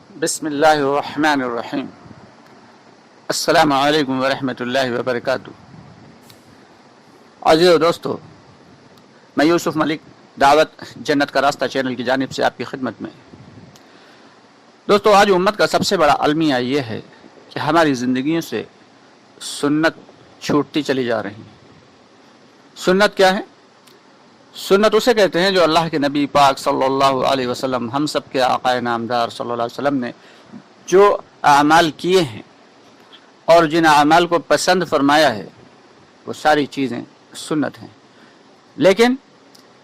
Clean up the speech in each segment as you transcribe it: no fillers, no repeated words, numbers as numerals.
बिस्मिल्लाहिर्रहमानिर्रहीम। अस्सलामु अलैकुम वरहमतुल्लाहि वबरकातुहू। अज़ीज़ दोस्तों, मैं यूसुफ मलिक दावत जन्नत का रास्ता चैनल की जानिब से आपकी खिदमत में। दोस्तों, आज उम्मत का सबसे बड़ा अलमिया ये है कि हमारी ज़िंदगियों से सुन्नत छूटती चली जा रही है। सुन्नत क्या है? सुन्नत उसे कहते हैं जो अल्लाह के नबी पाक सल्लल्लाहु अलैहि वसल्लम, हम सब के आक़ाए नामदार सल्लल्लाहु अलैहि वसल्लम ने जो अमाल किए हैं और जिन अमाल को पसंद फरमाया है, वो सारी चीज़ें सुन्नत हैं। लेकिन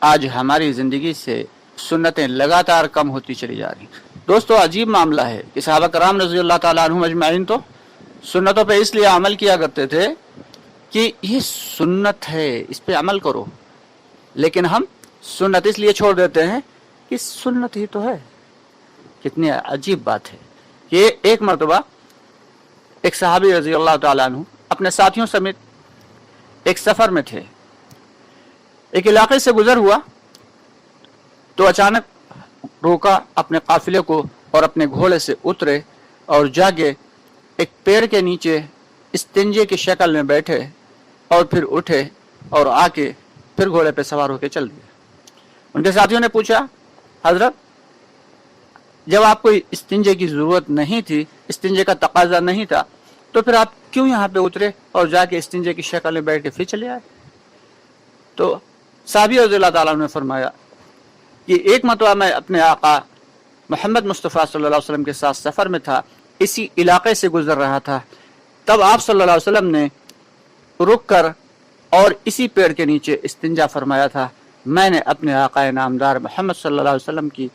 आज हमारी ज़िंदगी से सुन्नतें लगातार कम होती चली जा रही। दोस्तों, अजीब मामला है कि सहाबा कराम रज़ियल्लाहु ताला अन्हुम अजमाइन तो सुन्नतों पे इसलिए अमल किया करते थे कि ये सुन्नत है, इस पे अमल करो, लेकिन हम सुन्नत इसलिए छोड़ देते हैं कि सुन्नत ही तो है। कितनी अजीब बात है। ये एक मरतबा एक सहाबी रज़ियल्लाहु ताला अन्हु अपने साथियों समेत एक सफ़र में थे। एक इलाके से गुजर हुआ तो अचानक रोका, अपने काफिले को और अपने घोड़े से उतरे और जाके एक पेड़ के नीचे इस्तिंजे की शक्ल में बैठे और फिर उठे और आके फिर घोड़े पे सवार होकर चल दिए। उनके साथियों ने पूछा, हजरत, जब आपको इस्तिंजे की ज़रूरत नहीं थी, इस्तिंजे का तकाजा नहीं था, तो फिर आप क्यों यहाँ पे उतरे और जाके इस्तिंजे की शक्ल में बैठ के फिर चले आए? तो साहबी रज़ियल्लाहु ताला ने फरमाया कि एक मरतबा मैं अपने आका मोहम्मद मुस्तफ़ा सल्लल्लाहु अलैहि वसल्लम के साथ सफ़र में था, इसी इलाके से गुजर रहा था, तब आप सल्लल्लाहु अलैहि वसल्लम ने रुक कर और इसी पेड़ के नीचे इस्तिंजा फरमाया था। मैंने अपने आका नामदार मोहम्मद सल्लल्लाहु अलैहि वसल्लम की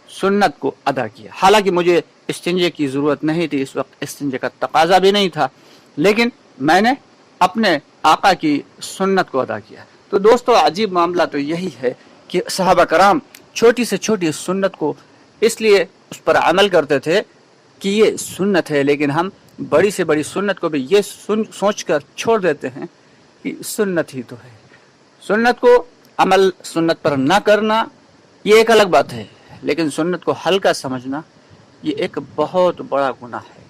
सुन्नत को अदा किया। हालांकि मुझे इस्तिंजे की ज़रूरत नहीं थी, इस वक्त इस्तिंजे का तकाजा भी नहीं था, लेकिन मैंने अपने आका की सुन्नत को अदा किया। तो दोस्तों, अजीब मामला तो यही है कि सहाबा कराम छोटी से छोटी सुन्नत को इसलिए उस पर अमल करते थे कि ये सुन्नत है, लेकिन हम बड़ी से बड़ी सुन्नत को भी ये सोच कर छोड़ देते हैं कि सुन्नत ही तो है। सुन्नत को अमल, सुन्नत पर ना करना ये एक अलग बात है, लेकिन सुन्नत को हल्का समझना ये एक बहुत बड़ा गुनाह है।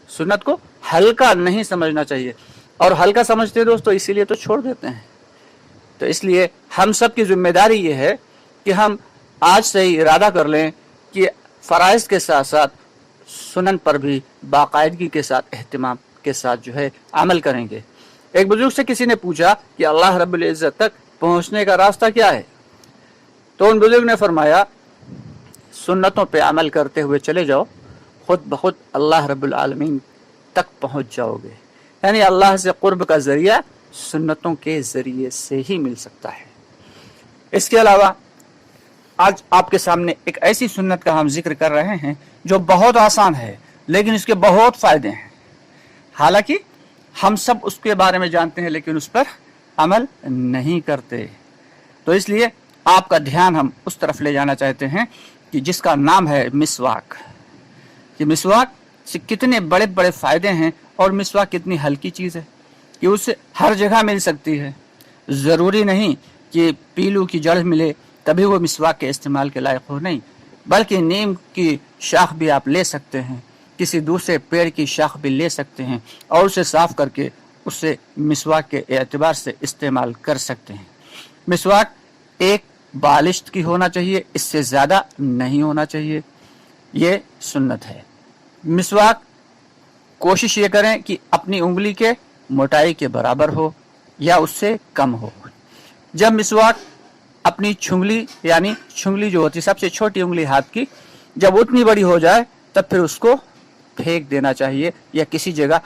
सुन्नत को हल्का नहीं समझना चाहिए, और हल्का समझते हैं दोस्तों इसीलिए तो छोड़ देते हैं। तो इसलिए हम सब की जिम्मेदारी ये है कि हम आज से ही इरादा कर लें कि फ़राइज़ के साथ साथ सुनन पर भी बाकायदगी के साथ, एहतिमाम के साथ जो है अमल करेंगे। एक बुजुर्ग से किसी ने पूछा कि अल्लाह रब्बुल इज़्ज़त तक पहुँचने का रास्ता क्या है? तो उन बुजुर्ग ने फरमाया, सुन्नतों पे अमल करते हुए चले जाओ, खुद ब खुद अल्लाह रब्बुल आलमीन तक पहुँच जाओगे। यानी अल्लाह से क़ुर्ब का ज़रिया सुन्नतों के ज़रिए से ही मिल सकता है। इसके अलावा आज आपके सामने एक ऐसी सुन्नत का हम जिक्र कर रहे हैं जो बहुत आसान है, लेकिन इसके बहुत फ़ायदे हैं। हालांकि हम सब उसके बारे में जानते हैं, लेकिन उस पर अमल नहीं करते। तो इसलिए आपका ध्यान हम उस तरफ ले जाना चाहते हैं कि जिसका नाम है मिसवाक। कि मिसवाक से कितने बड़े बड़े फ़ायदे हैं और मिसवाक कितनी हल्की चीज़ है कि उससे हर जगह मिल सकती है। ज़रूरी नहीं कि पीलू की जड़ मिले तभी वो मिसवाक के इस्तेमाल के लायक हो, नहीं, बल्कि नीम की शाख भी आप ले सकते हैं, किसी दूसरे पेड़ की शाख भी ले सकते हैं और उसे साफ़ करके उससे मिसवाक के एतबार से इस्तेमाल कर सकते हैं। मिसवाक एक बालिश्त की होना चाहिए, इससे ज़्यादा नहीं होना चाहिए। ये सुन्नत है। मिसवाक कोशिश ये करें कि अपनी उंगली के मोटाई के बराबर हो या उससे कम हो। जब मिसवाक अपनी छुंगली, यानी छुंगली जो होती है सबसे छोटी उंगली हाथ की, जब उतनी बड़ी हो जाए तब फिर उसको फेंक देना चाहिए, या किसी जगह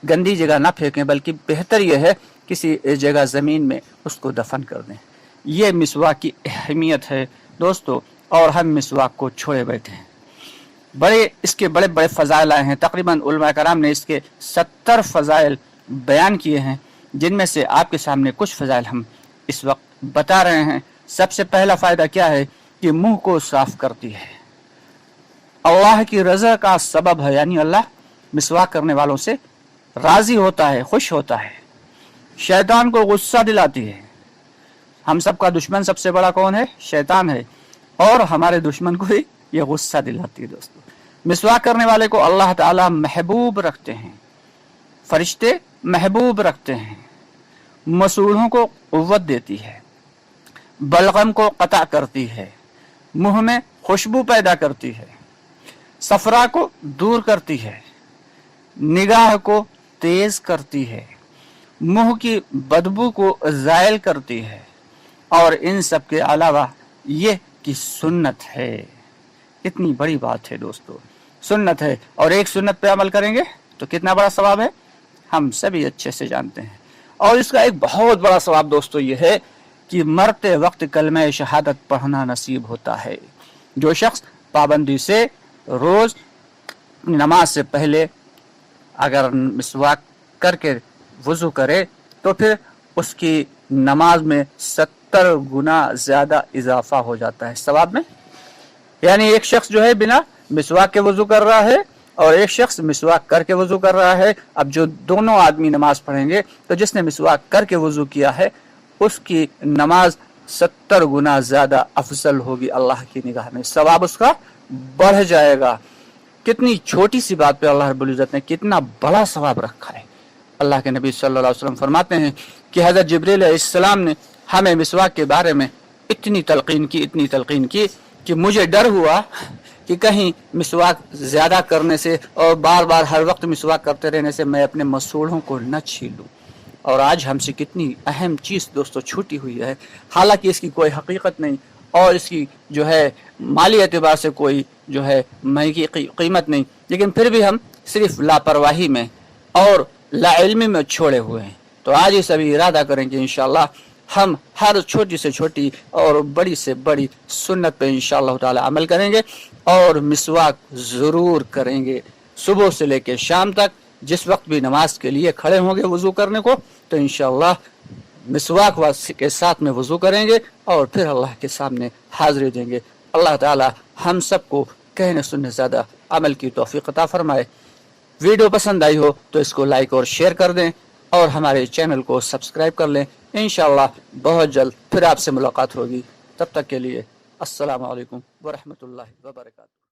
गंदी जगह ना फेंकें, बल्कि बेहतर यह है किसी जगह ज़मीन में उसको दफन कर दें। ये मिसवाक की अहमियत है दोस्तों, और हम मिसवाक को छोड़े बैठे हैं। इसके बड़े बड़े फ़ज़ाइल आए हैं। तकरीबन उलमा कराम ने इसके 70 फ़ज़ाइल बयान किए हैं, जिनमें से आपके सामने कुछ फ़ज़ाइल हम इस वक्त बता रहे हैं। सबसे पहला फ़ायदा क्या है कि मुंह को साफ़ करती है, अल्लाह की रज़ा का सबब है, यानी अल्लाह मिसवाक करने वालों से राज़ी होता है, खुश होता है। शैतान को गुस्सा दिलाती है। हम सब का दुश्मन सबसे बड़ा कौन है? शैतान है, और हमारे दुश्मन को ही ये गुस्सा दिलाती है दोस्तों। मिसवाक करने वाले को अल्लाह ताला महबूब रखते हैं, फरिश्ते महबूब रखते हैं। मसूड़ों को कुव्वत देती है, बलगम को कता करती है, मुंह में खुशबू पैदा करती है, सफरा को दूर करती है, निगाह को तेज करती है, मुंह की बदबू को ज़ायल करती है, और इन सब के अलावा ये कि सुन्नत है। कितनी बड़ी बात है दोस्तों, सुन्नत है, और एक सुन्नत पे अमल करेंगे तो कितना बड़ा सवाब है हम सभी अच्छे से जानते हैं। और इसका एक बहुत बड़ा सवाब दोस्तों ये है कि मरते वक्त कलमा शहादत पढ़ना नसीब होता है। जो शख्स पाबंदी से रोज नमाज से पहले अगर मिसवाक करके वुजू करे तो फिर उसकी नमाज में 70 गुना ज्यादा इजाफा हो जाता है सवाब में। यानी एक शख्स जो है बिना मिसवाक के वुजू कर रहा है और एक शख्स मिसवाक करके वुजू कर रहा है। अब जो दोनों आदमी नमाज पढ़ेंगे तो जिसने मिसवाक करके वुजू किया है उसकी नमाज 70 गुना ज्यादा अफजल होगी अल्लाह की निगाह में, सवाब उसका बढ़ जाएगा। कितनी छोटी सी बात पे अल्लाह रब्बुल इज्जत ने कितना बड़ा सवाब रखा है। अल्लाह के नबी सल्लल्लाहु अलैहि वसल्लम फरमाते हैं कि हज़रत जिब्रील अलैहिस्सलाम ने हमें मिसवाक के बारे में इतनी तलकीन की कि मुझे डर हुआ कि कहीं मिसवाक ज्यादा करने से और बार बार हर वक्त मिसवाक करते रहने से मैं अपने मसूड़ों को न छीन लूं। और आज हमसे कितनी अहम चीज़ दोस्तों छूटी हुई है, हालांकि इसकी कोई हकीकत नहीं और इसकी जो है माली एतबार से कोई जो है महंगी कीमत नहीं, लेकिन फिर भी हम सिर्फ लापरवाही में और लाइल्मी में छोड़े हुए हैं। तो आज ही सभी इरादा करें कि इंशाअल्लाह हम हर छोटी से छोटी और बड़ी से बड़ी सुन्नत पे इंशाअल्लाह ताला अमल करेंगे और मिसवाक ज़रूर करेंगे। सुबह से लेकर शाम तक जिस वक्त भी नमाज के लिए खड़े होंगे वज़ू करने को तो इंशाअल्लाह मिसवाक के साथ में वज़ू करेंगे और फिर अल्लाह के सामने हाज़िरी देंगे। अल्लाह ताला हम सबको कहने सुनने ज़्यादा अमल की तौफीक अता फरमाए। वीडियो पसंद आई हो तो इसको लाइक और शेयर कर दें और हमारे चैनल को सब्सक्राइब कर लें। इंशाअल्लाह बहुत जल्द फिर आपसे मुलाकात होगी। तब तक के लिए अस्सलामु अलैकुम व रहमतुल्लाहि व बरकातहू।